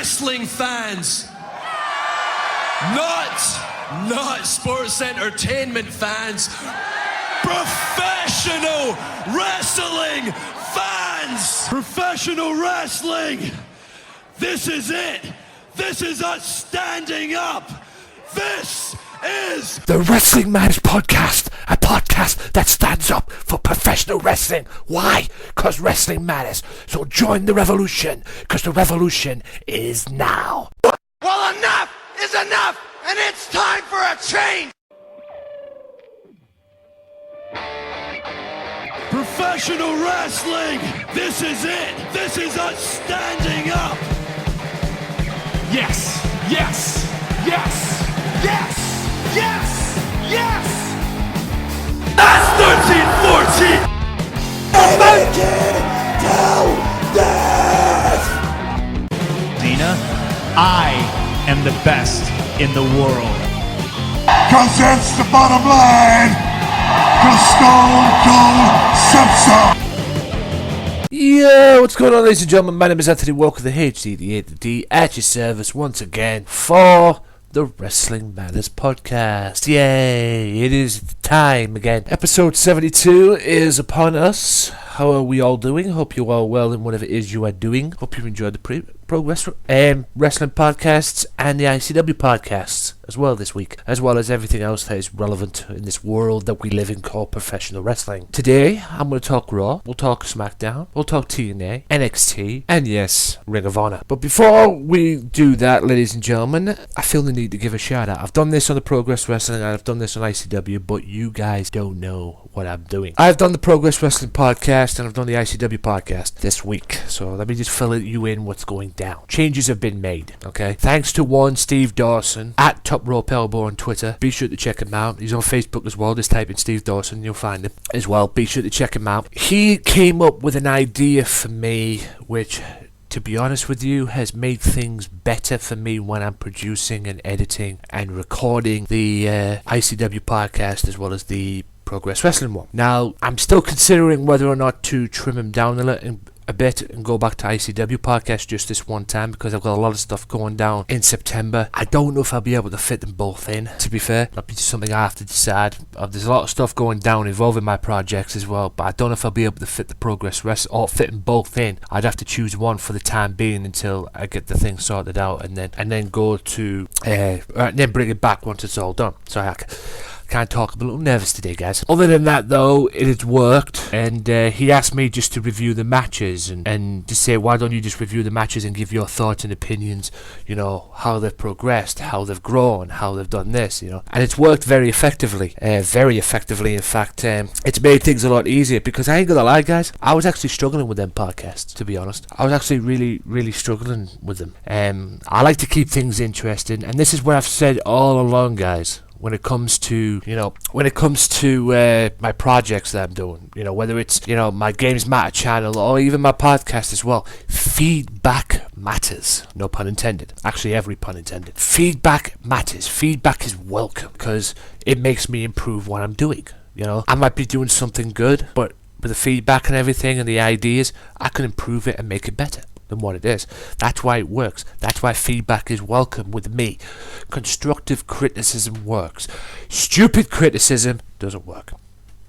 wrestling fans. Not sports entertainment fans. Professional wrestling fans. Professional wrestling. This is it. This is us standing up. This is the Wrestling Matters Podcast, a podcast that stands up for professional wrestling. Why? Because wrestling matters. So join the revolution, because the revolution is now. Well, enough is enough, and it's time for a change. professional wrestling. This is it. This is us standing up. Yes, yes, yes, yes, yes, yes. That's 13-14. Dina, I am the best in the world. Cause that's the bottom line. Cause Stone Cold said so. Yeah, what's going on, ladies and gentlemen? My name is Anthony Walker, the HD, the A, the D, at your service once again for the Wrestling Matters Podcast. Yay, it is time again. Episode 72 is upon us. How are we all doing? Hope you're all well in whatever it is you are doing. Hope you enjoyed the wrestling podcasts and the ICW podcasts as well this week, as well as everything else that is relevant in this world that we live in called professional wrestling. Today, I'm going to talk Raw, we'll talk SmackDown, we'll talk TNA, NXT, and yes, Ring of Honor. But before we do that, ladies and gentlemen, I feel the need to give a shout out. I've done this on the Progress Wrestling and I've done this on ICW, but you guys don't know what I'm doing. I've done the Progress Wrestling podcast and I've done the ICW podcast this week, so let me just fill you in what's going down. Changes have been made, okay? Thanks to one Steve Dawson at Top Rope Elbow on Twitter. Be sure to check him out. He's on Facebook as well. Just type in Steve Dawson and you'll find him as well. Be sure to check him out. He came up with an idea for me which, to be honest with you, has made things better for me when I'm producing and editing and recording the ICW podcast as well as the Progress Wrestling one. Now, I'm still considering whether or not to trim him down a bit and go back to ICW podcast just this one time because I've got a lot of stuff going down in September. I don't know if I'll be able to fit them both in, to be fair. That'll be something I have to decide. There's a lot of stuff going down involving my projects as well, but I don't know if I'll be able to fit the Progress Wrestling or fit them both in. I'd have to choose one for the time being until I get the thing sorted out and then go to and then bring it back once it's all done. So I can't talk. I'm a little nervous today, guys. Other than that, though, it has worked, and he asked me just to review the matches and to say, why don't you just review the matches and give your thoughts and opinions, you know, how they've progressed, how they've grown, how they've done this, you know. And it's worked very effectively, in fact. It's made things a lot easier because I ain't gonna lie, guys, I was actually struggling with them podcasts, to be honest. I was actually really struggling with them. I like to keep things interesting, and this is what I've said all along, guys. When it comes to my projects that I'm doing, you know, whether it's, you know, my Games Matter channel or even my podcast as well, feedback matters. No pun intended. Actually, every pun intended. Feedback matters. Feedback is welcome because it makes me improve what I'm doing. You know, I might be doing something good, but with the feedback and everything and the ideas, I can improve it and make it better than what it is. That's why it works. That's why feedback is welcome with me. Constructive criticism works. Stupid criticism doesn't work.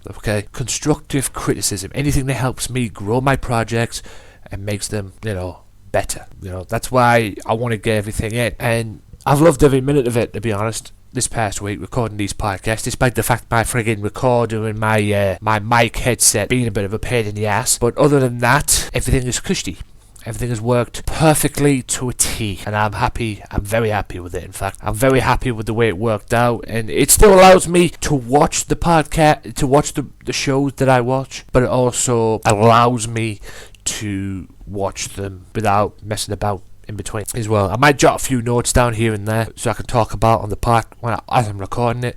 Okay? Constructive criticism. Anything that helps me grow my projects and makes them, you know, better. You know, that's why I want to get everything in. And I've loved every minute of it, to be honest. This past week recording these podcasts, despite the fact my friggin' recorder and my mic headset being a bit of a pain in the ass. But other than that, everything is cushy. Everything has worked perfectly to a T, and I'm happy. I'm very happy with it. In fact, I'm very happy with the way it worked out, and it still allows me to watch the podcast, to watch the shows that I watch, but it also allows me to watch them without messing about in between as well. I might jot a few notes down here and there so I can talk about on the pod as I'm recording it,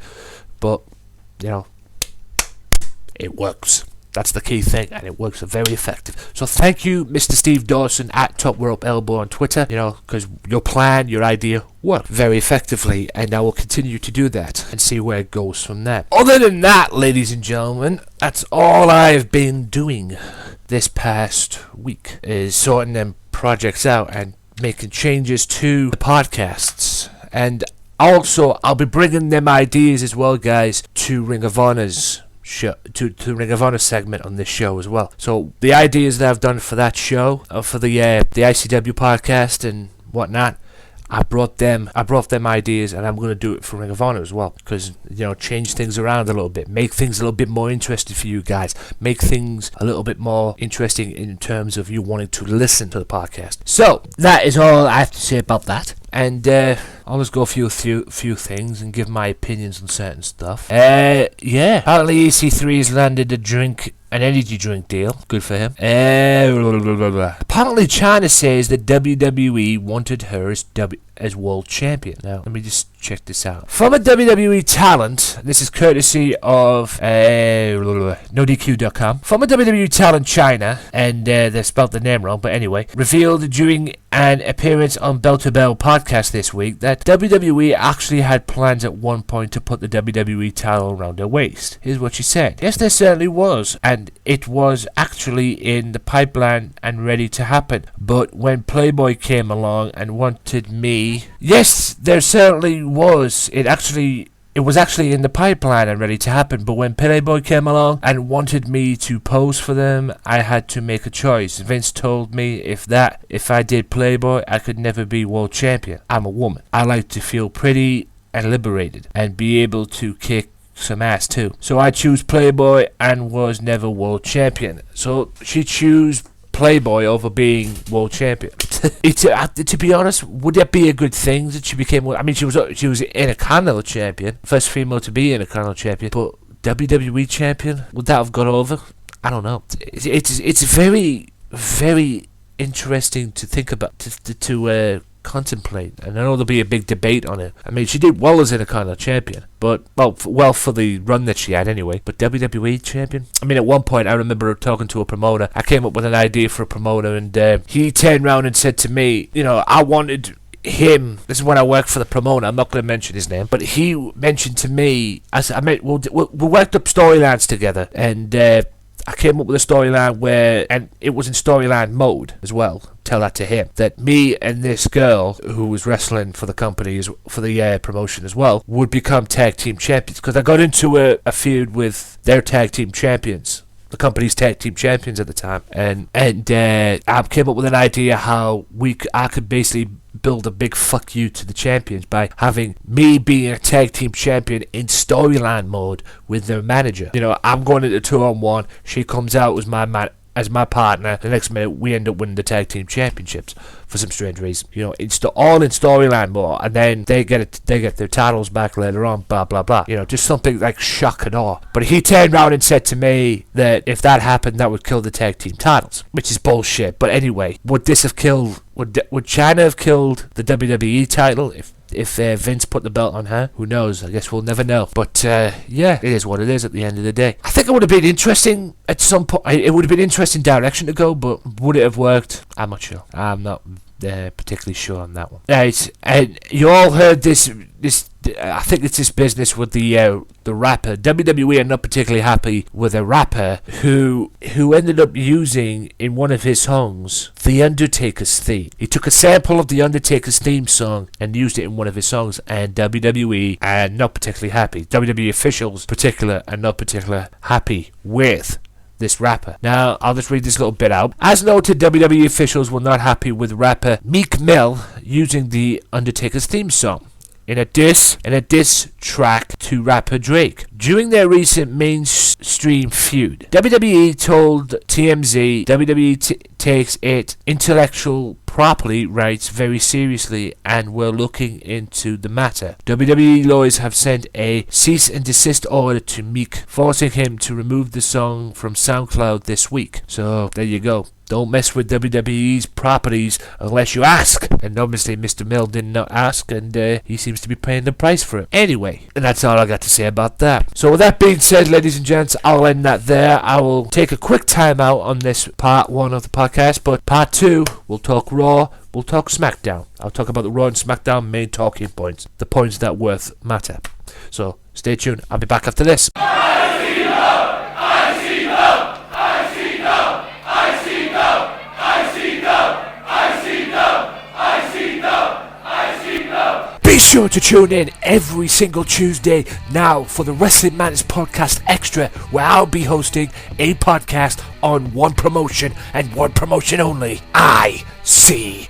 but you know, it works. That's the key thing, and it works very effective. So thank you, Mr. Steve Dawson at Top Rope Elbow on Twitter, you know, because your plan, your idea worked very effectively, and I will continue to do that and see where it goes from there. Other than that, ladies and gentlemen, that's all I've been doing this past week, is sorting them projects out and making changes to the podcasts. And also, I'll be bringing them ideas as well, guys, to Ring of Honor's show, to Ring of Honor segment on this show as well. So the ideas that I've done for that show, for the ICW podcast and whatnot, I brought them ideas, and I'm going to do it for Ring of Honor as well, because, change things around a little bit, make things a little bit more interesting for you guys, make things a little bit more interesting in terms of you wanting to listen to the podcast. So that is all I have to say about that. And I'll just go through a few things and give my opinions on certain stuff. Apparently EC3 has landed an energy drink deal. Good for him. Apparently China says that WWE wanted her as world champion. Now, let me just check this out. From a WWE talent, this is courtesy of NoDQ.com. From a WWE talent, China, and they spelled the name wrong, but anyway, revealed during an appearance on Bell to Bell podcast this week that WWE actually had plans at one point to put the WWE title around her waist. Here's what she said. Yes, there certainly was, and it was actually in the pipeline and ready to happen. But when Playboy came along and wanted me... Yes, there certainly was. It was actually in the pipeline and ready to happen, but when Playboy came along and wanted me to pose for them, I had to make a choice. Vince told me if I did Playboy, I could never be world champion. I'm a woman. I like to feel pretty and liberated and be able to kick some ass too. So I choose Playboy and was never world champion. So she chose Playboy over being world champion. To be honest, would that be a good thing that she became? I mean, she was Intercontinental champion, first female to be Intercontinental champion, but WWE champion, would that have got over? I don't know. It's very, very interesting to think about, to contemplate, and I know there'll be a big debate on it. I mean, she did well as Intercontinental champion, but for the run that she had anyway. But WWE champion, I mean, at one point I remember talking to a promoter. I came up with an idea for a promoter, and he turned around and said to me, I wanted him. This is when I worked for the promoter. I'm not going to mention his name, but he mentioned to me, we worked up storylines together, and I came up with a storyline and it was in storyline mode as well. Tell that to him, that me and this girl who was wrestling for the company, for the promotion as well, would become tag team champions, because I got into a feud with their tag team champions, the company's tag team champions at the time, and I came up with an idea how I could basically build a big fuck you to the champions by having me being a tag team champion in storyline mode with their manager. I'm going into 2-on-1, she comes out as my partner. The next minute we end up winning the tag team championships for some strange reason. All in storyline mode, and then they get their titles back later on. Blah blah blah. Just something like shock and awe. But he turned around and said to me that if that happened, that would kill the tag team titles, which is bullshit. But anyway, would this have killed? Would China have killed the WWE title if Vince put the belt on her? Who knows? I guess we'll never know. But it is what it is at the end of the day. I think it would have been interesting at some point. It would have been an interesting direction to go, but would it have worked? I'm not sure. I'm not particularly sure on that one. Right, and you all heard this. I think it's this business with the rapper. WWE are not particularly happy with a rapper who ended up using in one of his songs The Undertaker's theme. He took a sample of The Undertaker's theme song and used it in one of his songs, and WWE are not particularly happy. WWE officials, particular, are not particularly happy with this rapper. Now, I'll just read this little bit out. As noted, WWE officials were not happy with rapper Meek Mill using The Undertaker's theme song in a diss track to rapper Drake during their recent mainstream feud. WWE told TMZ WWE takes its intellectual property rights very seriously and we're looking into the matter. WWE lawyers have sent a cease and desist order to Meek, forcing him to remove the song from Soundcloud this week. So there you go. Don't mess with WWE's properties unless you ask. And obviously Mr. Mill did not ask, and he seems to be paying the price for it. Anyway, and that's all I got to say about that. So with that being said, ladies and gents, I'll end that there. I will take a quick time out on this part 1 of the podcast, but part 2, we'll talk Raw, we'll talk SmackDown. I'll talk about the Raw and SmackDown main talking points, the points that worth matter. So stay tuned. I'll be back after this. ICW! sure to tune in every single Tuesday now for the Wrestling Madness Podcast Extra, where I'll be hosting a podcast on one promotion and one promotion only. ICW,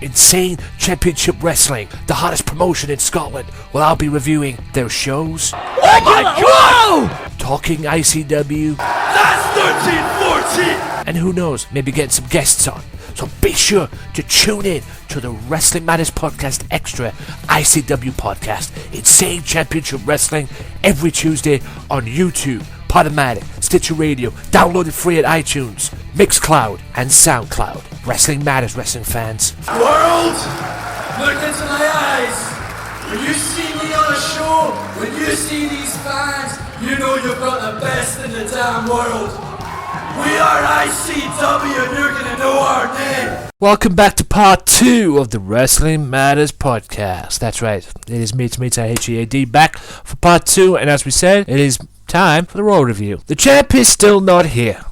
Insane Championship Wrestling, the hottest promotion in Scotland. Well, I'll be reviewing their shows. Oh my God! Talking ICW. That's 13-14! And who knows, maybe getting some guests on. So be sure to tune in to the Wrestling Madness Podcast Extra ICW podcast, Insane Championship Wrestling, every Tuesday on YouTube, Podomatic, Stitcher Radio, downloaded free at iTunes, Mixcloud, and Soundcloud. Wrestling Matters, wrestling fans. World, look into my eyes. When you see me on a show, when you see these fans, you know you've got the best in the damn world. We are ICW and you're gonna know our name. Welcome back to part 2 of the Wrestling Matters Podcast. That's right, it is me, H-E-A-D, back for part 2, and as we said, it is time for the Raw review. The champ is still not here,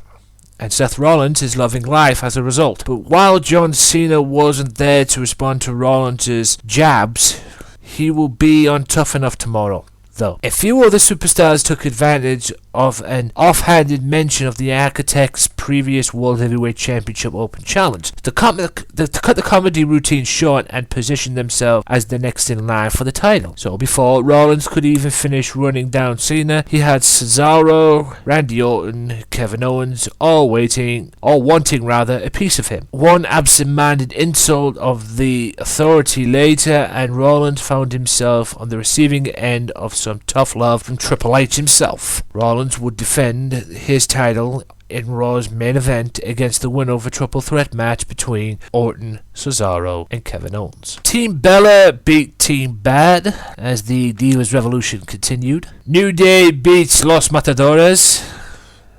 and Seth Rollins is loving life as a result. But while John Cena wasn't there to respond to Rollins' jabs, he will be on Tough Enough tomorrow, though. A few other superstars took advantage of an offhanded mention of the Architect's previous World Heavyweight Championship Open Challenge to cut the comedy routine short and position themselves as the next in line for the title. So before Rollins could even finish running down Cena, he had Cesaro, Randy Orton, Kevin Owens all wanting a piece of him. One absent-minded insult of the Authority later, and Rollins found himself on the receiving end of some tough love from Triple H himself. Rollins would defend his title in Raw's main event against the winner of a triple threat match between Orton, Cesaro, and Kevin Owens. Team Bella beat Team Bad as the Divas Revolution continued. New Day beats Los Matadores.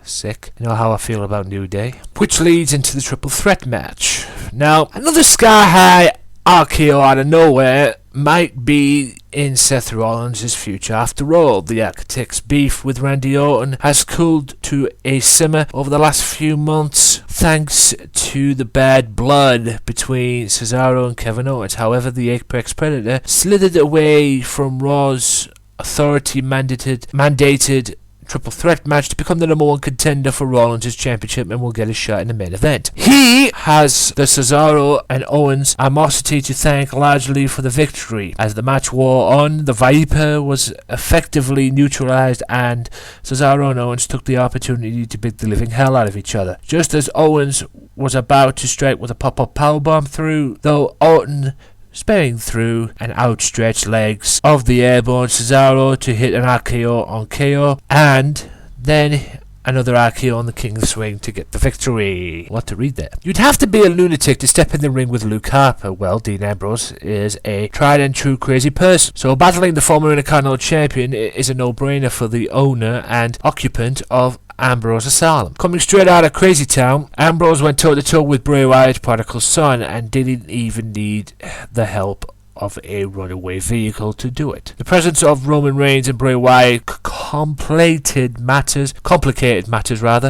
Sick. You know how I feel about New Day. Which leads into the triple threat match. Now, another sky-high RKO out of nowhere might be in Seth Rollins' future. After all, the Architect's beef with Randy Orton has cooled to a simmer over the last few months thanks to the bad blood between Cesaro and Kevin Owens. However, the Apex Predator slithered away from Raw's authority-mandated triple threat match to become the number 1 contender for Rollins' championship and will get a shot in the main event. He has the Cesaro and Owens animosity to thank largely for the victory. As the match wore on, the Viper was effectively neutralized and Cesaro and Owens took the opportunity to beat the living hell out of each other. Just as Owens was about to strike with a pop-up powerbomb through, though Orton sparing through and outstretched legs of the airborne Cesaro to hit an RKO on KO, and then another RKO on the King's Swing to get the victory. What to read there? You'd have to be a lunatic to step in the ring with Luke Harper. Well, Dean Ambrose is a tried and true crazy person, so battling the former Intercontinental Champion is a no-brainer for the owner and occupant of Ambrose Asylum. Coming straight out of Crazy Town, Ambrose went toe-to-toe with Bray Wyatt's prodigal son and didn't even need the help of a runaway vehicle to do it. The presence of Roman Reigns and Bray Wyatt complicated matters.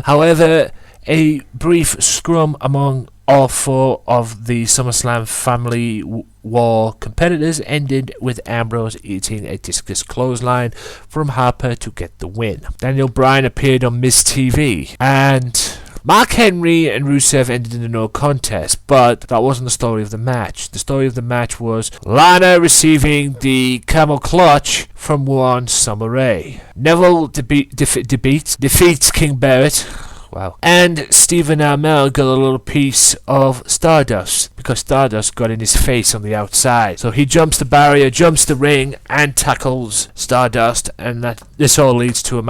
However, a brief scrum among all 4 of the SummerSlam Family War competitors ended with Ambrose eating a discus clothesline from Harper to get the win. Daniel Bryan appeared on Miz TV, and Mark Henry and Rusev ended in a no contest, but that wasn't the story of the match. The story of the match was Lana receiving the camel clutch from Juan Summer Rae. Neville defeats King Barrett. Wow. And Stephen Amell got a little piece of Stardust because Stardust got in his face on the outside. So he jumps the barrier, jumps the ring, and tackles Stardust, and this all leads to a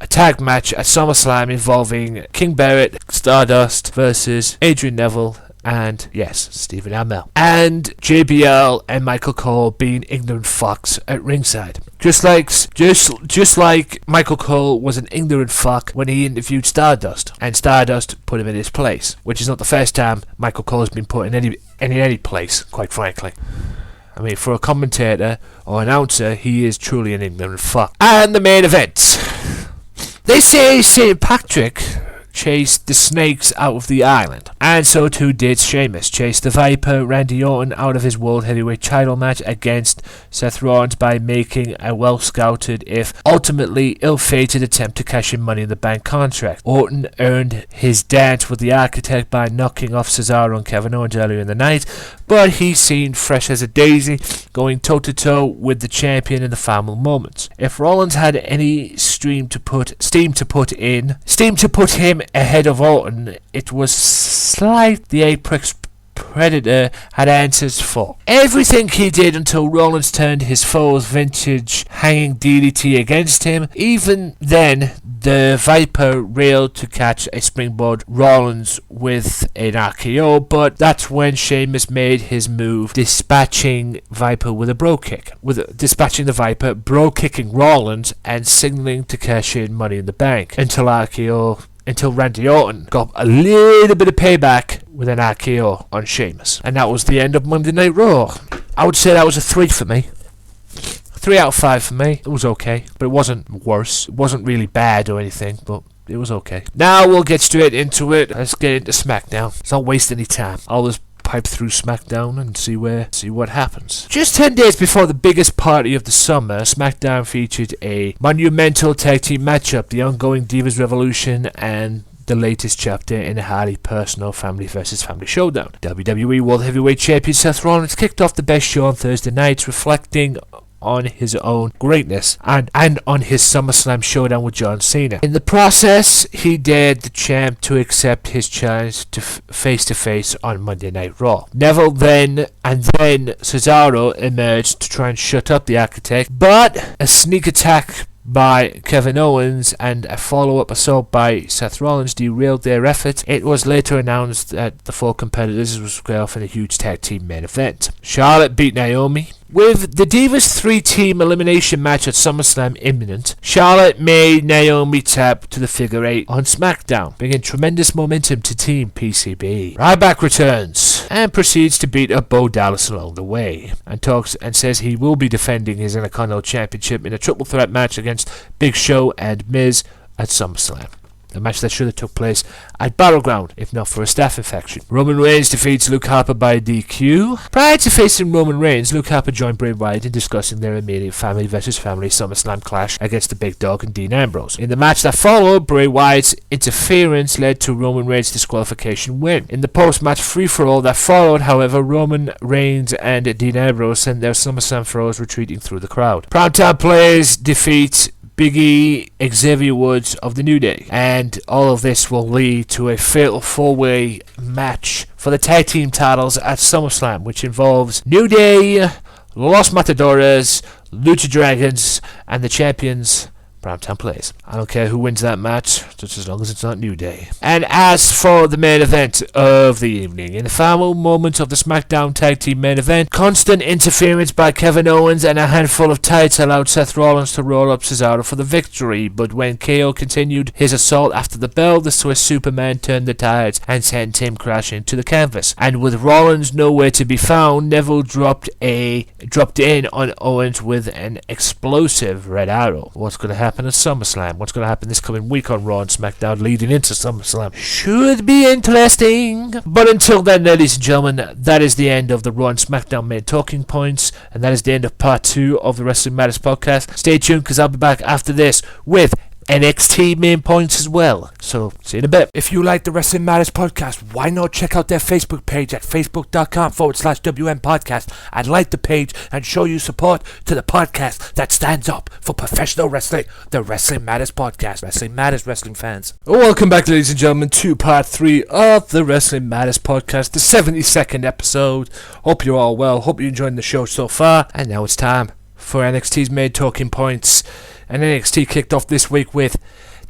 tag match at SummerSlam involving King Barrett, Stardust versus Adrian Neville, and yes, Stephen Amell. And JBL and Michael Cole being ignorant fucks at ringside. Just like Michael Cole was an ignorant fuck when he interviewed Stardust, and Stardust put him in his place, which is not the first time Michael Cole has been put in any place, quite frankly. I mean, for a commentator or announcer, he is truly an ignorant fuck. And the main event. They say St. Patrick chased the snakes out of the island. And so too did Sheamus chase the Viper, Randy Orton, out of his World Heavyweight title match against Seth Rollins by making a well-scouted, if ultimately ill-fated, attempt to cash in Money in the Bank contract. Orton earned his dance with the Architect by knocking off Cesaro and Kevin Owens earlier in the night, but he seemed fresh as a daisy, going toe-to-toe with the champion in the final moments. If Rollins had any steam to put him ahead of Orton, it was slight the Apex Predator had answers for. Everything he did until Rollins turned his foe's vintage hanging DDT against him. Even then, the Viper railed to catch a springboard Rollins with an RKO, but that's when Sheamus made his move, dispatching Viper with a bro kick. Dispatching the Viper, bro kicking Rollins, and signaling to cash in Money in the Bank until Randy Orton got a little bit of payback with an RKO on Sheamus. And that was the end of Monday Night Raw. I would say that was a 3 for me. 3 out of 5 for me. It was okay, but it wasn't worse. It wasn't really bad or anything, but it was okay. Now we'll get straight into it. Let's get into SmackDown. Let's not waste any time. I'll just pipe through SmackDown and see what happens. Just 10 days before the biggest party of the summer, SmackDown featured a monumental tag team matchup, the ongoing Divas Revolution and the latest chapter in a highly personal family versus family showdown. WWE World Heavyweight Champion Seth Rollins kicked off the best show on Thursday nights, reflecting on his own greatness and on his SummerSlam showdown with John Cena. In the process, he dared the champ to accept his challenge to face-to-face on Monday Night Raw. Neville then Cesaro emerged to try and shut up the Architect, but a sneak attack by Kevin Owens and a follow-up assault by Seth Rollins derailed their efforts. It was later announced that the 4 competitors would square off in a huge tag team main event. Charlotte beat Naomi. With the Divas 3-team elimination match at SummerSlam imminent, Charlotte made Naomi tap to the figure 8 on SmackDown, bringing tremendous momentum to Team PCB. Ryback returns and proceeds to beat up Bo Dallas along the way, and says he will be defending his Intercontinental Championship in a triple threat match against Big Show and Miz at SummerSlam. A match that should have took place at Battleground, if not for a staph infection. Roman Reigns defeats Luke Harper by DQ. Prior to facing Roman Reigns, Luke Harper joined Bray Wyatt in discussing their immediate family versus family SummerSlam clash against the Big Dog and Dean Ambrose. In the match that followed, Bray Wyatt's interference led to Roman Reigns' disqualification win. In the post-match free-for-all that followed, however, Roman Reigns and Dean Ambrose sent their SummerSlam foes retreating through the crowd. Primetime Players defeat Big E, Xavier Woods of the New Day. And all of this will lead to a fatal 4-way match for the tag team titles at SummerSlam, which involves New Day, Los Matadores, Lucha Dragons, and the champions, Primetime Players. I don't care who wins that match, just as long as it's not New Day. And as for the main event of the evening, in the final moments of the SmackDown Tag Team main event, constant interference by Kevin Owens and a handful of tights allowed Seth Rollins to roll up Cesaro for the victory, but when KO continued his assault after the bell, the Swiss Superman turned the tides and sent him crashing to the canvas. And with Rollins nowhere to be found, Neville dropped in on Owens with an explosive Red Arrow. What's going to happen at SummerSlam? What's going to happen this coming week on Raw and SmackDown leading into SummerSlam? Should be interesting. But until then, ladies and gentlemen, that is the end of the Raw and SmackDown main talking points, and that is the end of part 2 of the Wrestling Matters podcast. Stay tuned, because I'll be back after this with NXT main points as well. So, see you in a bit. If you like the Wrestling Matters podcast, why not check out their Facebook page at facebook.com/WM podcast and like the page and show your support to the podcast that stands up for professional wrestling, the Wrestling Matters podcast. Wrestling Matters, wrestling fans. Welcome back, ladies and gentlemen, to part 3 of the Wrestling Matters podcast, the 72nd episode. Hope you're all well. Hope you're enjoying the show so far. And now it's time for NXT's main talking points. And NXT kicked off this week with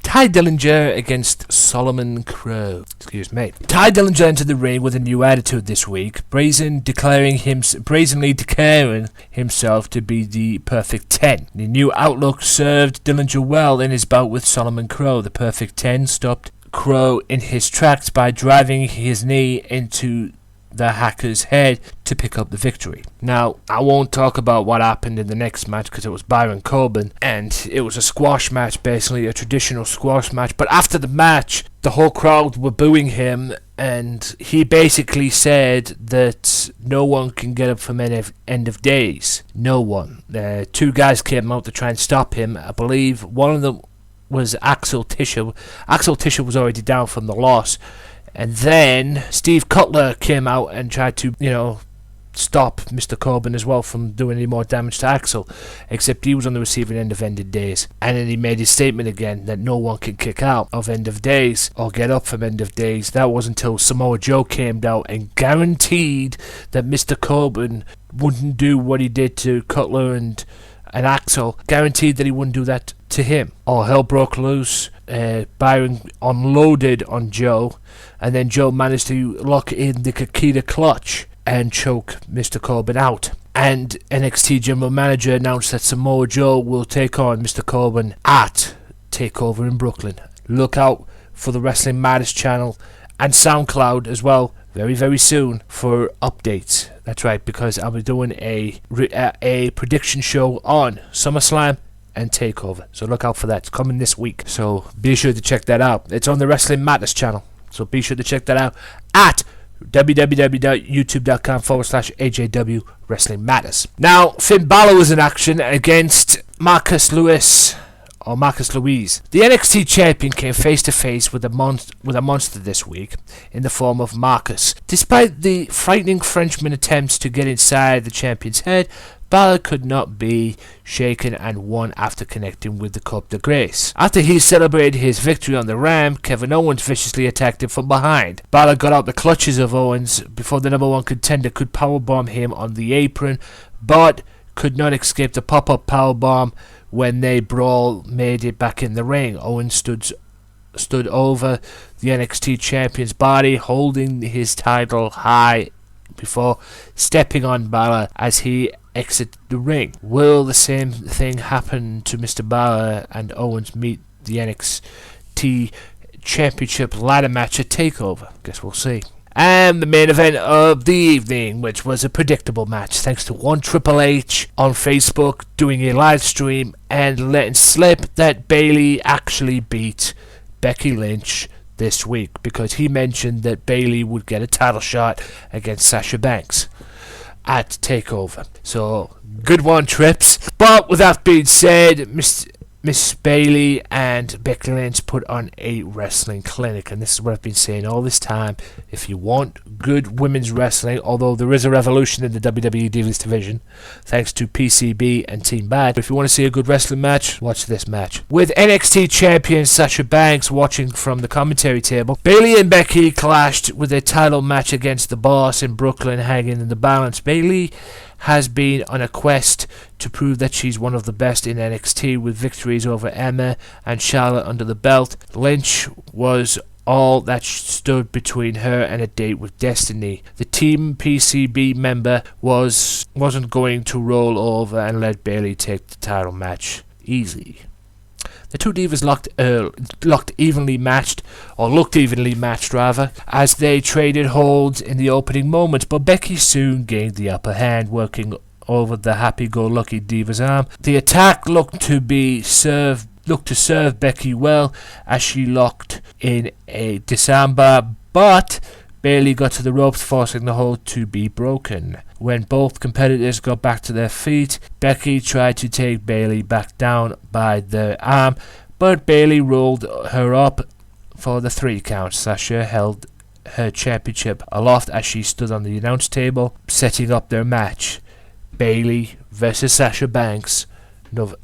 Ty Dillinger against Solomon Crow. Ty Dillinger entered the ring with a new attitude this week, brazenly declaring himself to be the perfect 10. The new outlook served Dillinger well in his bout with Solomon Crow. The perfect 10 stopped Crow in his tracks by driving his knee into the Hacker's head to pick up the victory. Now, I won't talk about what happened in the next match because it was Baron Corbin, and it was a squash match, basically a traditional squash match. But after the match, the whole crowd were booing him, and he basically said that no one can get up from end of days. No one. Two guys came out to try and stop him. I believe one of them was Axel Tischer. Axel Tischer was already down from the loss. And then Steve Cutler came out and tried to, stop Mr. Corbin as well from doing any more damage to Axel. Except he was on the receiving end of ended days. And then he made his statement again that no one can kick out of end of days or get up from end of days. That was until Samoa Joe came out and guaranteed that Mr. Corbin wouldn't do what he did to Cutler and Axel. Guaranteed that he wouldn't do that to him. All hell broke loose. Byron unloaded on Joe, and then Joe managed to lock in the Kakita clutch and choke Mr. Corbin out. And NXT General Manager announced that Samoa Joe will take on Mr. Corbin at TakeOver in Brooklyn. Look out for the Wrestling Matters channel and SoundCloud as well very, very soon for updates. That's right, because I'll be doing a prediction show on SummerSlam and TakeOver. So look out for that. It's coming this week. So be sure to check that out. It's on the Wrestling Matters channel. So be sure to check that out at www.youtube.com/AJW Wrestling Matters. Now, Finn Balor was in action against Marcus Louise. The NXT champion came face to face with a monster this week in the form of Marcus. Despite the frightening Frenchman attempts to get inside the champion's head, Balor could not be shaken and won after connecting with the Coupe de Grace. After he celebrated his victory on the ramp, Kevin Owens viciously attacked him from behind. Balor got out the clutches of Owens before the number one contender could powerbomb him on the apron, but could not escape the pop-up powerbomb when they brawl made it back in the ring. Owens stood over the NXT champion's body, holding his title high before stepping on Balor as he exited the ring. Will the same thing happen to Mr. Balor and Owens meet the NXT Championship ladder match at TakeOver? Guess we'll see. And the main event of the evening, which was a predictable match, thanks to one Triple H on Facebook doing a live stream and letting slip that Bayley actually beat Becky Lynch this week, because he mentioned that Bayley would get a title shot against Sasha Banks at TakeOver. So, good one, Trips. But with that being said, Miss Bayley and Becky Lynch put on a wrestling clinic, and this is what I've been saying all this time. If you want good women's wrestling, although there is a revolution in the WWE Divas division, thanks to PCB and Team Bad, if you want to see a good wrestling match, watch this match. With NXT champion Sasha Banks watching from the commentary table, Bayley and Becky clashed with a title match against the Boss in Brooklyn, hanging in the balance. Bayley has been on a quest to prove that she's one of the best in NXT, with victories over Emma and Charlotte under the belt. Lynch was all that stood between her and a date with Destiny. The Team PCB member wasn't going to roll over and let Bayley take the title match easy. The two divas looked evenly matched, as they traded holds in the opening moments, but Becky soon gained the upper hand, working over the happy-go-lucky diva's arm. The attack looked to serve Becky well as she locked in a disarmbar, but Bayley got to the ropes, forcing the hold to be broken. When both competitors got back to their feet, Becky tried to take Bayley back down by the arm, but Bayley rolled her up for the 3 count. Sasha held her championship aloft as she stood on the announce table, setting up their match. Bayley versus Sasha Banks,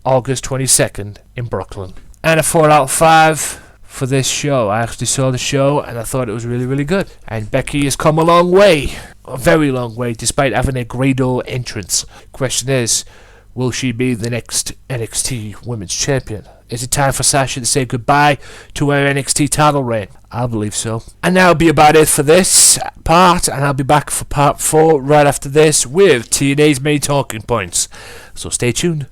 August 22nd in Brooklyn. And a 4 out of 5 for this show. I actually saw the show and I thought it was really, really good. And Becky has come a long way, a very long way, despite having a Grado entrance. Question is, will she be the next NXT Women's Champion? Is it time for Sasha to say goodbye to her NXT title reign? I believe so. And that'll be about it for this part, and I'll be back for part 4 right after this with TNA's main talking points. So stay tuned.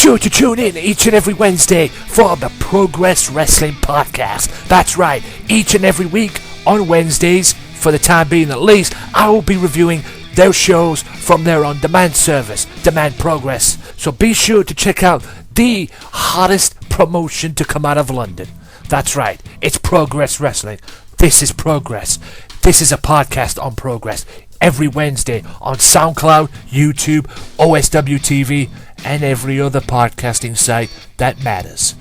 sure to tune in each and every Wednesday for the Progress Wrestling Podcast. That's right, each and every week on Wednesdays, for the time being at least, I will be reviewing their shows from their on-demand service, Demand Progress. So be sure to check out the hottest promotion to come out of London. That's right, it's Progress Wrestling. This is Progress. This is a podcast on Progress. Every Wednesday on SoundCloud, YouTube, OSW TV, and every other podcasting site that matters.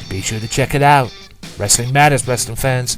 Be sure to check it out. Wrestling Matters, wrestling fans.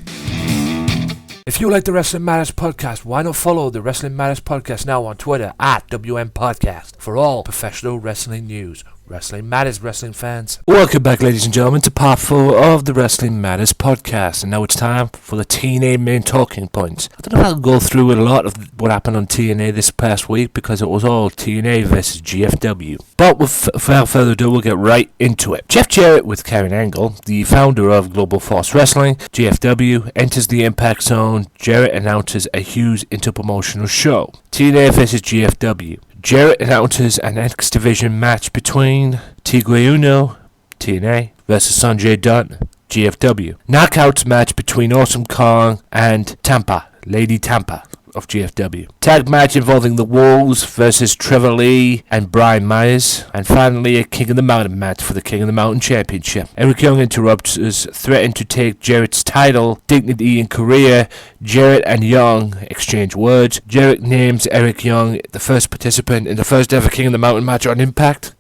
If you like the Wrestling Matters podcast, why not follow the Wrestling Matters podcast now on Twitter at WM Podcast for all professional wrestling news. Wrestling Matters, wrestling fans. Welcome back, ladies and gentlemen, to part 4 of the Wrestling Matters podcast. And now it's time for the TNA main talking points. I don't know if I'll go through a lot of what happened on TNA this past week because it was all TNA versus GFW. But without further ado, we'll get right into it. Jeff Jarrett with Karen Angle, the founder of Global Force Wrestling, GFW, enters the Impact Zone. Jarrett announces a huge interpromotional show. TNA versus GFW. Jarrett announces an X Division match between Tigre Uno, TNA, versus Sanjay Dutt, GFW. Knockouts match between Awesome Kong and Tampa, Lady Tampa of GFW. Tag match involving the Wolves versus Trevor Lee and Brian Myers. And finally, a King of the Mountain match for the King of the Mountain Championship. Eric Young interrupts us, threatened to take Jarrett's title, dignity in Korea. Jarrett and Young exchange words. Jarrett names Eric Young the first participant in the first ever King of the Mountain match on Impact.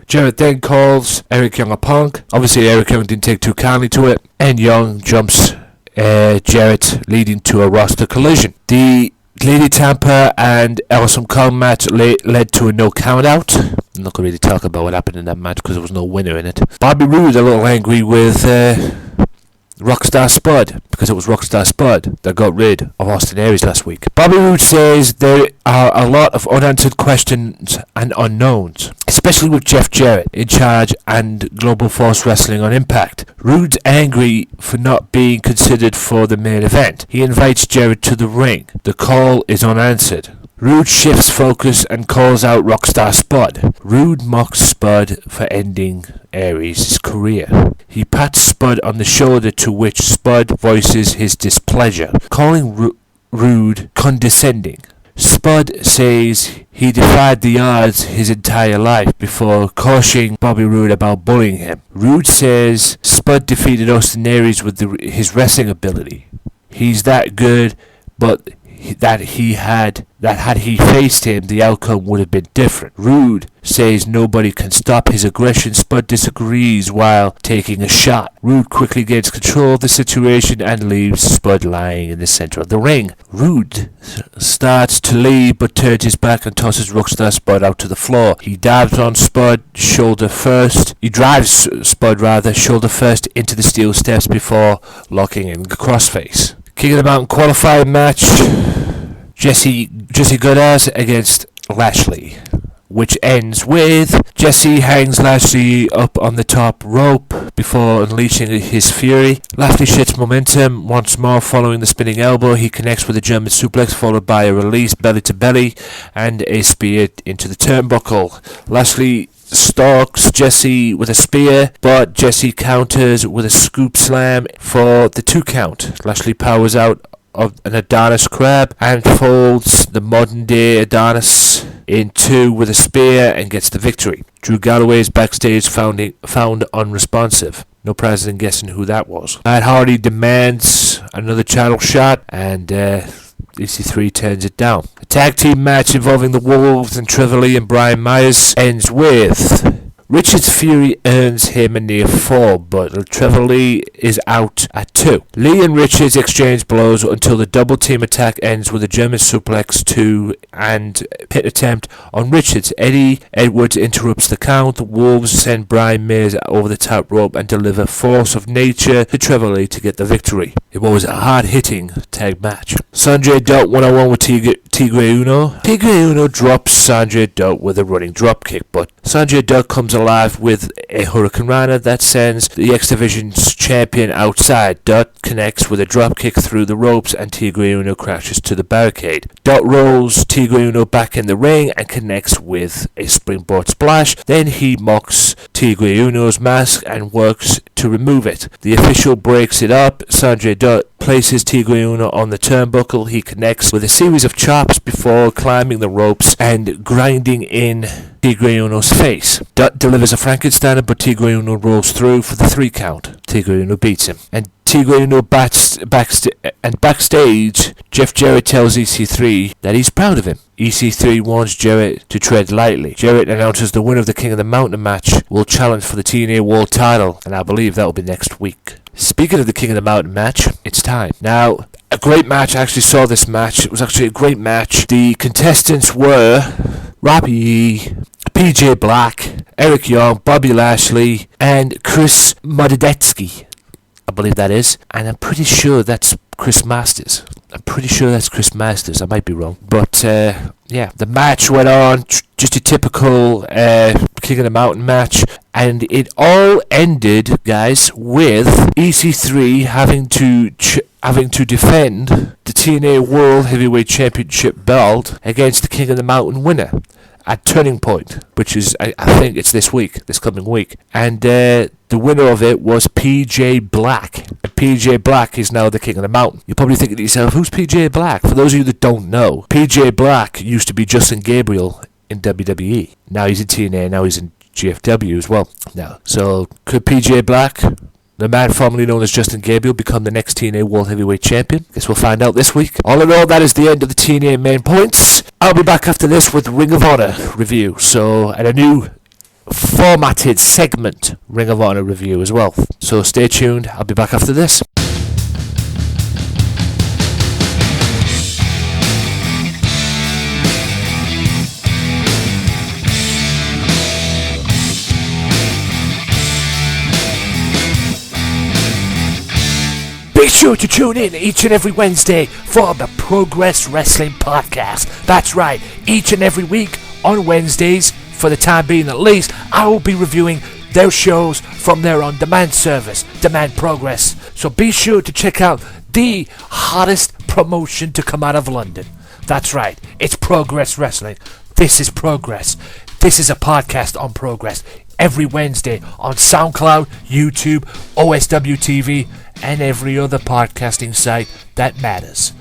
Jarrett then calls Eric Young a punk. Obviously, Eric Young didn't take too kindly to it. And Young jumps Jarrett, leading to a roster collision. The Lady Tampa and Awesome Kong match led to a no count out. I'm not going to really talk about what happened in that match because there was no winner in it. Bobby Roode a little angry with Rockstar Spud because it was Rockstar Spud that got rid of Austin Aries last week. Bobby Roode says there are a lot of unanswered questions and unknowns, especially with Jeff Jarrett in charge and Global Force Wrestling on Impact. Roode's angry for not being considered for the main event. He invites Jarrett to the ring. The call is unanswered. Roode shifts focus and calls out Rockstar Spud. Roode mocks Spud for ending Aries' career. He pats Spud on the shoulder, to which Spud voices his displeasure, calling Roode condescending. Spud says he defied the odds his entire life before cautioning Bobby Roode about bullying him. Roode says Spud defeated Austin Aries with his wrestling ability. He's that good, but that had he faced him, the outcome would have been different. Roode says nobody can stop his aggression. Spud disagrees while taking a shot. Roode quickly gains control of the situation and leaves Spud lying in the center of the ring. Roode starts to leave but turns his back and tosses Rockstar Spud out to the floor. He dives on Spud shoulder first. He drives Spud shoulder first into the steel steps before locking in the crossface. King of the Mountain qualifying match, Jesse Goodaz against Lashley, which ends with Jesse hangs Lashley up on the top rope before unleashing his fury. Lashley shifts momentum once more following the spinning elbow. He connects with a German suplex followed by a release belly to belly and a spear into the turnbuckle. Lashley stalks Jesse with a spear, but Jesse counters with a scoop slam for the 2 count. Lashley powers out of an Adonis crab and folds the modern day Adonis in 2 with a spear and gets the victory. Drew Galloway is backstage found unresponsive. No prize in guessing who that was. Matt Hardy demands another title shot and EC3 turns it down. A tag team match involving the Wolves and Trevor Lee and Brian Myers ends with Richard's fury earns him a near fall, but Trevor Lee is out at 2. Lee and Richards exchange blows until the double team attack ends with a German suplex 2 and pit attempt on Richards. Eddie Edwards interrupts the count. The Wolves send Brian Myers over the top rope and deliver force of nature to Trevor Lee to get the victory. It was a hard-hitting tag match. Sanjay Dutt 1-on-1 with Tigre Uno. Tigre Uno drops Sanjay Dutt with a running dropkick, but Sanjay Dutt comes alive with a Hurricane Rana that sends the X Division's champion outside. Dutt connects with a dropkick through the ropes and Tigre Uno crashes to the barricade. Dutt rolls Tigre Uno back in the ring and connects with a springboard splash. Then he mocks Tigre Uno's mask and works to remove it. The official breaks it up. Sanjay Dutt places Tigre Uno on the turnbuckle. He connects with a series of chops before climbing the ropes and grinding in Tigre Uno's face. Dutt delivers a Frankensteiner, but Tigre Uno rolls through for the 3 count. Tigre Uno beats him. And Tigre Uno backstage, Jeff Jarrett tells EC3 that he's proud of him. EC3 warns Jarrett to tread lightly. Jarrett announces the winner of the King of the Mountain match will challenge for the TNA World title, and I believe that will be next week. Speaking of the King of the Mountain match, it's time. Now, a great match. I actually saw this match. It was actually a great match. The contestants were Robbie, PJ Black, Eric Young, Bobby Lashley, and Chris Modedetsky. I believe that is. And I'm pretty sure that's Chris Masters. I might be wrong. But, yeah, the match went on. Just a typical King of the Mountain match. And it all ended, guys, with EC3 having to defend the TNA World Heavyweight Championship belt against the King of the Mountain winner at Turning Point, which is, I think it's this coming week. And the winner of it was PJ Black. And PJ Black is now the King of the Mountain. You're probably thinking to yourself, who's PJ Black? For those of you that don't know, PJ Black used to be Justin Gabriel in WWE. Now he's in TNA, now he's in GFW as well. Now, so could PJ Black, the man formerly known as Justin Gabriel, become the next TNA World Heavyweight Champion? Guess we'll find out this week. All in all, that is the end of the TNA main points. I'll be back after this with Ring of Honor review. So, and a new formatted segment Ring of Honor review as well. So stay tuned. I'll be back after this. Be sure to tune in each and every Wednesday for the Progress Wrestling Podcast. That's right, each and every week on Wednesdays, for the time being at least, I will be reviewing their shows from their on-demand service, Demand Progress. So be sure to check out the hottest promotion to come out of London. That's right, it's Progress Wrestling. This is Progress. This is a podcast on Progress. Every Wednesday on Soundcloud, YouTube, OSW TV, and every other podcasting site that matters.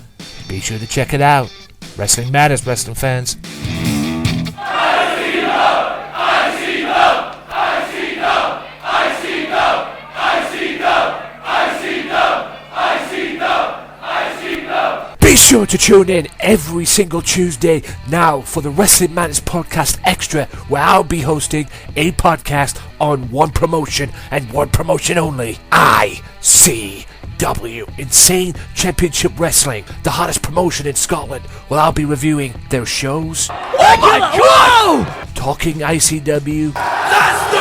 Be sure to check it out. Wrestling matters, wrestling fans. Be sure to tune in every single Tuesday now for the Wrestling Matters Podcast Extra, where I'll be hosting a podcast on one promotion and one promotion only. ICW, Insane Championship Wrestling, the hottest promotion in Scotland. Well, I'll be reviewing their shows. Oh my God! Talking ICW. That's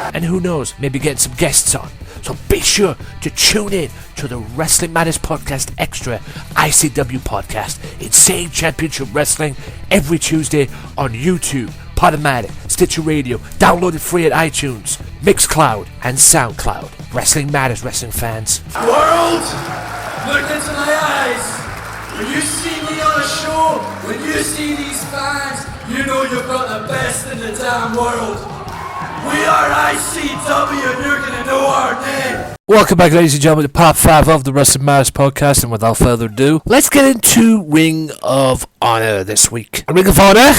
13-14! And who knows, maybe getting some guests on. So be sure to tune in to the Wrestling Matters Podcast Extra ICW podcast, Insane Championship Wrestling, every Tuesday on YouTube, Podomatic, Stitcher Radio, downloaded free at iTunes, Mixcloud, and Soundcloud. Wrestling Matters, wrestling fans. World, look into my eyes. When you see me on a show, when you see these fans, you know you've got the best in the damn world. We are ICW and you're going to know our name. Welcome back, ladies and gentlemen, to part 5 of the Wrestling Matters podcast, and without further ado, let's get into Ring of Honor this week. Ring of Honor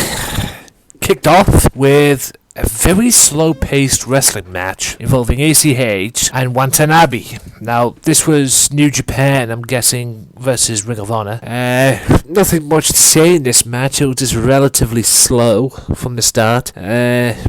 kicked off with a very slow-paced wrestling match involving ACH and Watanabe. Now, this was New Japan, I'm guessing, versus Ring of Honor. Nothing much to say in this match. It was just relatively slow from the start.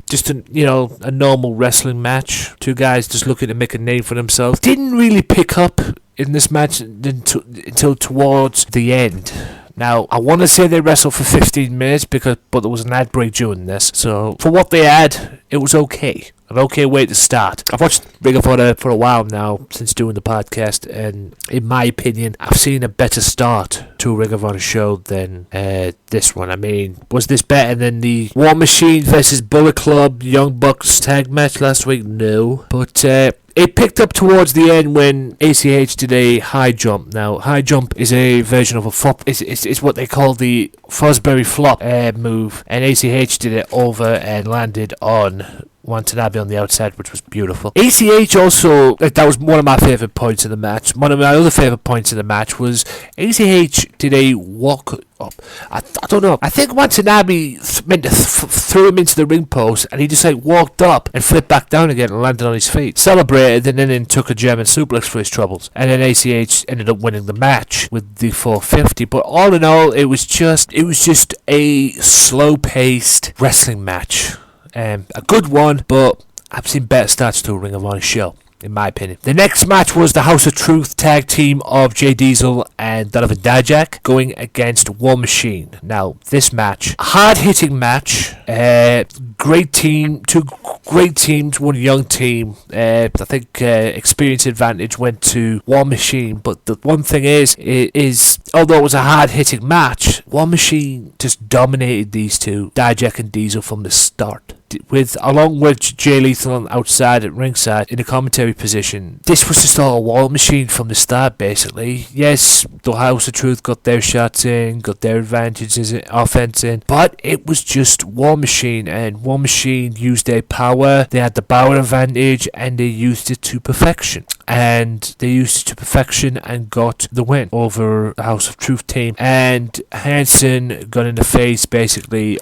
Just a normal wrestling match. Two guys just looking to make a name for themselves. Didn't really pick up in this match until towards the end. Now, I want to say they wrestled for 15 minutes, but there was an ad break during this. So, for what they had, it was okay. An okay way to start. I've watched Ring of Honor for a while now, since doing the podcast, and in my opinion, I've seen a better start to a Ring of Honor show than this one. I mean, was this better than the War Machine versus Bullet Club Young Bucks tag match last week? No. But it picked up towards the end when ACH did a high jump. Now, high jump is a version of a flop. It's what they call the Fosbury flop move. And ACH did it over and landed on Watanabe on the outside, which was beautiful. ACH also, that was one of my favourite points in the match. One of my other favourite points in the match was ACH did a walk up. I don't know. I think Watanabe meant to threw him into the ring post, and he just walked up and flipped back down again and landed on his feet. Celebrated, and then took a German suplex for his troubles. And then ACH ended up winning the match with the 450. But all in all, it was just a slow-paced wrestling match. A good one, but I've seen better starts to a Ring of Honor show, in my opinion. The next match was the House of Truth tag team of Jay Diesel and Donovan Dijak going against War Machine. Now, this match, hard-hitting match, great team, two great teams, one young team. I think experience advantage went to War Machine, but the one thing is although it was a hard-hitting match, War Machine just dominated these two, Dijak and Diesel, from the start. Along with Jay Lethal on outside at ringside in a commentary position, this was just all a War Machine from the start, basically. Yes, the House of Truth got their shots in, got their advantages, offense in, but it was just War Machine, and War Machine used their power. They had the power advantage, and they used it to perfection. And they used it to perfection and got the win over the House of Truth team. And Hanson got in the face, basically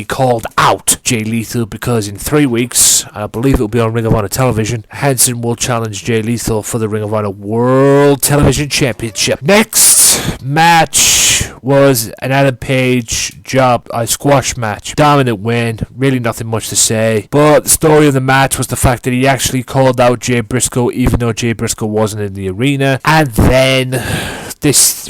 called out Jay Lethal, because in 3 weeks, I believe it will be on Ring of Honor television, Hanson will challenge Jay Lethal for the Ring of Honor World Television Championship. Next match was an Adam Page squash match. Dominant win, really nothing much to say. But the story of the match was the fact that he actually called out Jay Briscoe, even though Jay Briscoe wasn't in the arena. And then this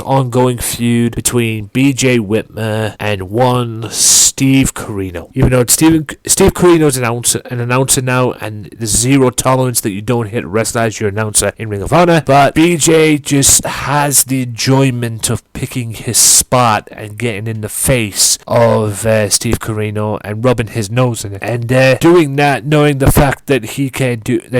ongoing feud between BJ Whitmer and one Steve Corino. Even though Steve Corino's an announcer now, and there's zero tolerance that you don't hit a wrestler as your announcer in Ring of Honor, but BJ just has the enjoyment of picking his spot and getting in the face of Steve Corino and rubbing his nose in it, and doing that knowing the fact that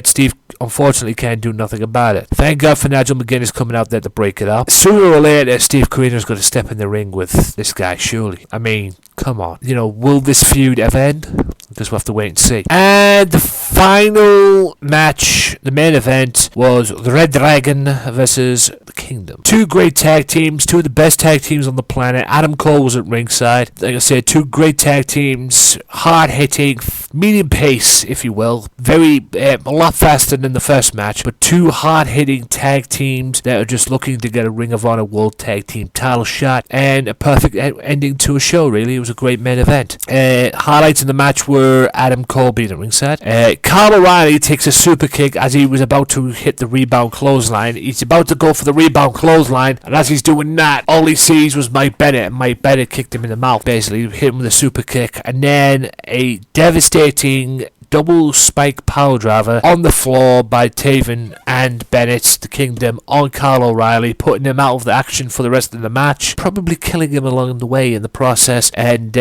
Steve unfortunately can't do nothing about it. Thank God for Nigel McGuinness coming out there to break it up. Sooner or later, Steve Corino's going to step in the ring with this guy, surely. I mean, come on. Will this feud ever end? Just we'll have to wait and see. And the final match, the main event, was the Red Dragon versus the Kingdom. Two great tag teams, two of the best tag teams on the planet. Adam Cole was at ringside. Like I said, two great tag teams, hard-hitting, medium pace, if you will. A lot faster than the first match, but two hard-hitting tag teams that are just looking to get a Ring of Honor World Tag Team title shot, and a perfect ending to a show, really. It was a great main event. Highlights in the match were Adam Cole being at ringside. Kyle O'Reilly takes a super kick as he was about to hit the rebound clothesline. He's about to go for the rebound clothesline, and as he's doing that, all he sees was Mike Bennett, and Mike Bennett kicked him in the mouth, basically, hit him with a super kick, and then a devastating double spike power driver on the floor by Taven and Bennett, the Kingdom, on Kyle O'Reilly, putting him out of the action for the rest of the match, probably killing him along the way in the process. And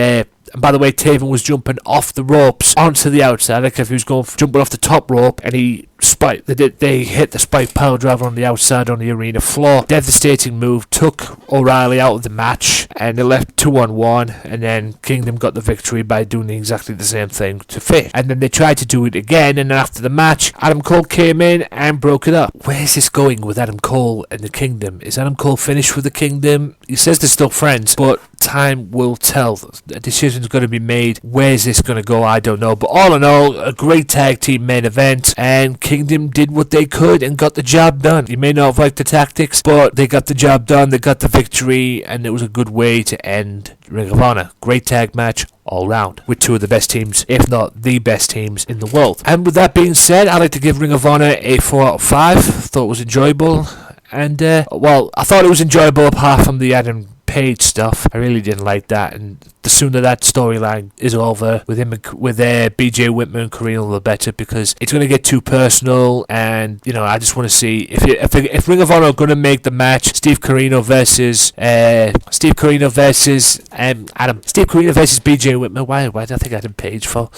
by the way, Taven was jumping off the ropes onto the outside, like if he was jumping off the top rope, and they hit the spike power driver on the outside on the arena floor. Devastating move, took O'Reilly out of the match, and they left 2-on-1, and then Kingdom got the victory by doing exactly the same thing to Fit. And then they tried to do it again, and then after the match, Adam Cole came in and broke it up. Where's this going with Adam Cole and the Kingdom? Is Adam Cole finished with the Kingdom? He says they're still friends, but time will tell. A decision's going to be made. Where's this going to go? I don't know. But all in all, a great tag team main event, and Kingdom did what they could and got the job done. You may not have liked the tactics, but they got the job done. They got the victory, and it was a good way to end Ring of Honor. Great tag match all round, with two of the best teams, if not the best teams in the world. And with that being said, I'd like to give Ring of Honor a 4 out of 5. Thought it was enjoyable. And, I thought it was enjoyable apart from the Adam Page stuff. I really didn't like that, and the sooner that storyline is over with him, with BJ Whitmer and Carino, the better, because it's going to get too personal. And I just want to see if Ring of Honor are going to make the match Steve Carino versus Adam, Steve Carino versus BJ Whitmer. Why did I think Adam Page for?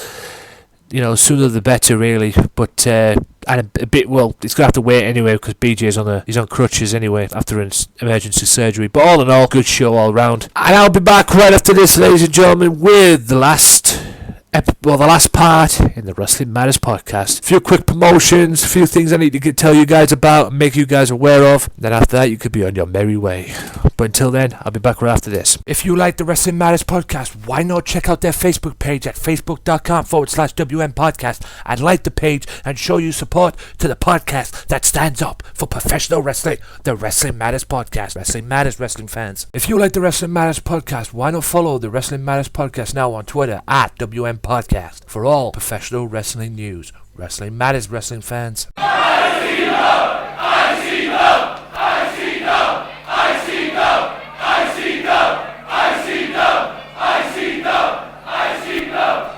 Sooner the better, really. But and a bit, well, he's gonna have to wait anyway, because BJ's he's on crutches anyway after an emergency surgery. But all in all, good show all round. And I'll be back right after this, ladies and gentlemen, with the last part in the Wrestling Matters podcast. A few quick promotions, a few things I need to tell you guys about and make you guys aware of. Then after that, you could be on your merry way. But until then, I'll be back right after this. If you like the Wrestling Matters podcast, why not check out their Facebook page at facebook.com/WM podcast and like the page and show your support to the podcast that stands up for professional wrestling, the Wrestling Matters podcast. Wrestling Matters, wrestling fans. If you like the Wrestling Matters podcast, why not follow the Wrestling Matters podcast now on Twitter at WM Podcast for all professional wrestling news. Wrestling Matters, wrestling fans.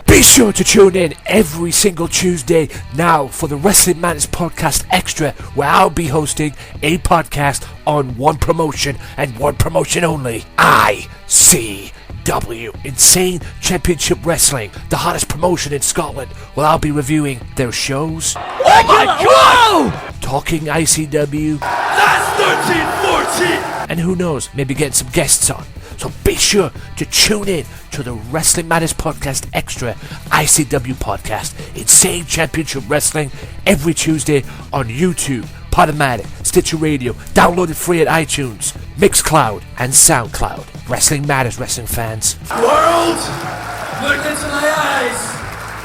Be sure to tune in every single Tuesday now for the Wrestling Matters Podcast Extra, where I'll be hosting a podcast on one promotion and one promotion only. ICW, Insane Championship Wrestling, the hottest promotion in Scotland. Well, I'll be reviewing their shows. Oh my God! Talking ICW. That's 13-14! And who knows, maybe getting some guests on. So be sure to tune in to the Wrestling Matters Podcast Extra ICW Podcast, Insane Championship Wrestling, every Tuesday on YouTube, Podomatic, Stitcher Radio, downloaded free at iTunes, Mixcloud, and Soundcloud. Wrestling Matters, wrestling fans. World, look into my eyes.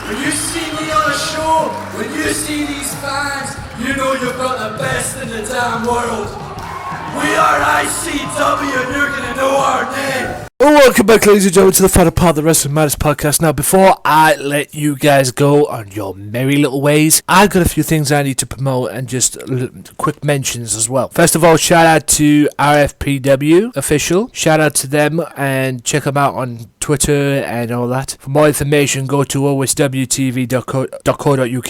When you see me on a show, when you see these fans, you know you've got the best in the damn world. We are ICW and you're gonna know our name. Well, welcome back, ladies and gentlemen, to the final part of the Wrestling Matters podcast. Now, before I let you guys go on your merry little ways, I've got a few things I need to promote and just quick mentions as well. First of all, shout out to RFPW Official. Shout out to them and check them out on Twitter and all that. For more information, go to oswtv.co.uk.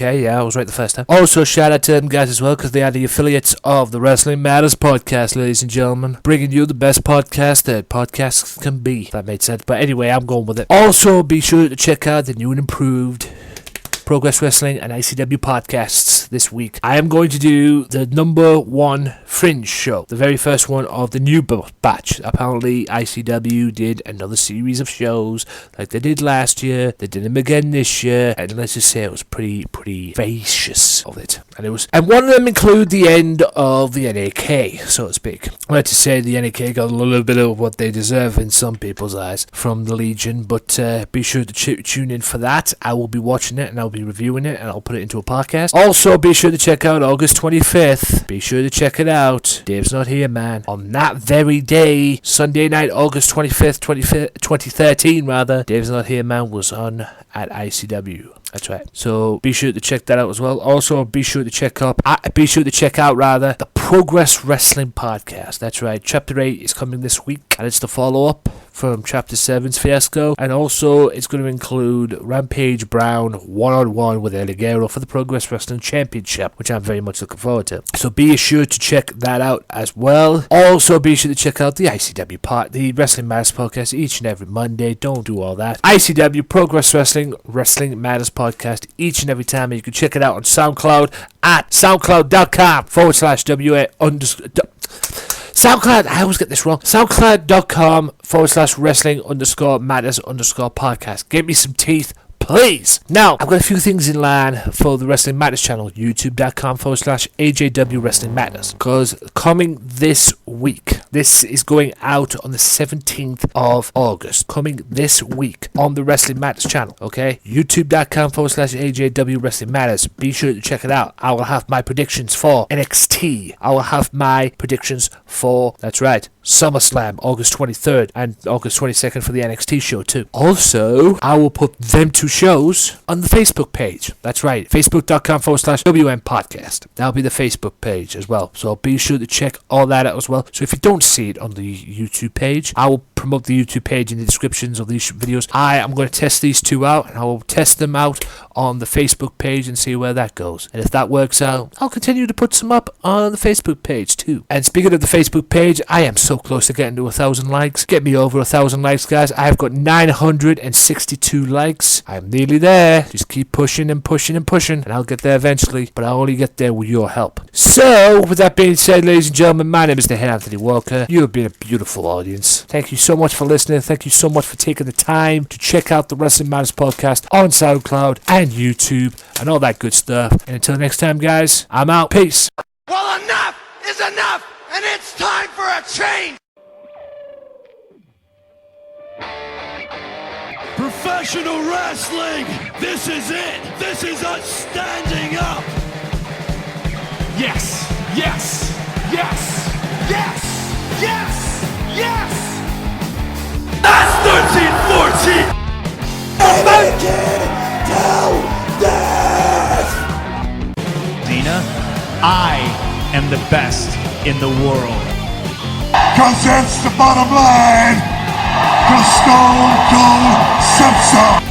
Yeah, I was right the first time. Also, shout out to them guys as well, because they are the affiliates of the Wrestling Matters podcast, ladies and gentlemen. Bringing you the best podcast that podcasts can be. If that made sense. But anyway, I'm going with it. Also, be sure to check out the new and improved Progress Wrestling and ICW podcasts this week. I am going to do the number 1 Fringe show, the very first one of the new batch. Apparently ICW did another series of shows like they did last year. They did them again this year, and let's just say it was pretty voracious of it. And one of them include the end of the NAK, so to speak. I like to say the NAK got a little bit of what they deserve in some people's eyes from the Legion, but be sure to tune in for that. I will be watching it and I'll be reviewing it and I'll put it into a podcast. Also, be sure to check out August 25th. Be sure to check it out. Dave's Not Here, man. On that very day, Sunday night, August 25th, 2013 rather, Dave's Not Here, man was on at ICW. That's right. So be sure to check that out as well. Also, be sure to check out the Progress Wrestling podcast. That's right. Chapter 8 is coming this week, and it's the follow-up from Chapter 7's fiasco. And also, it's going to include Rampage Brown one-on-one with El Ligero for the Progress Wrestling Championship, which I'm very much looking forward to. So be sure to check that out as well. Also, be sure to check out the ICW part, the Wrestling Matters podcast each and every Monday. Don't do all that. ICW Progress Wrestling Matters podcast each and every time, and you can check it out on SoundCloud at soundcloud.com/WA SoundCloud, I always get this wrong. SoundCloud.com/wrestling_matters_podcast. Give me some teeth, please. Now, I've got a few things in line for the Wrestling Matters channel. YouTube.com/AJW Wrestling Matters. Because coming this week, this is going out on the 17th of August. Coming this week on the Wrestling Matters channel, okay? YouTube.com/AJW Wrestling Matters. Be sure to check it out. I will have my predictions for NXT. I will have my predictions for, that's right, SummerSlam, August 23rd, and August 22nd for the NXT show too. Also, I will put them two shows on the Facebook page. That's right, facebook.com/WM podcast. That'll be the Facebook page as well. So be sure to check all that out as well. So if you don't see it on the YouTube page, I will promote the YouTube page in the descriptions of these videos. I am going to test these two out, and I will test them out on the Facebook page and see where that goes. And if that works out, I'll continue to put some up on the Facebook page too. And speaking of the Facebook page, I am so close to getting to 1,000 likes. Get me over 1,000 likes, guys. I have got 962 likes. I'm nearly there. Just keep pushing and pushing and pushing, and I'll get there eventually. But I'll only get there with your help. So, with that being said, ladies and gentlemen, my name is the head Anthony Walker. You have been a beautiful audience. Thank you so much for listening. Thank you so much for taking the time to check out the Wrestling Matters podcast on SoundCloud and YouTube and all that good stuff. And until next time, guys, I'm out. Peace. Well, enough is enough, and it's time for a change. Professional wrestling, this is it. This is us standing up. Yes, yes, yes, yes, yes, yes! That's 13-14. Cena, I am the best in the world. Cause that's the bottom line. Cause Stone Cold said so.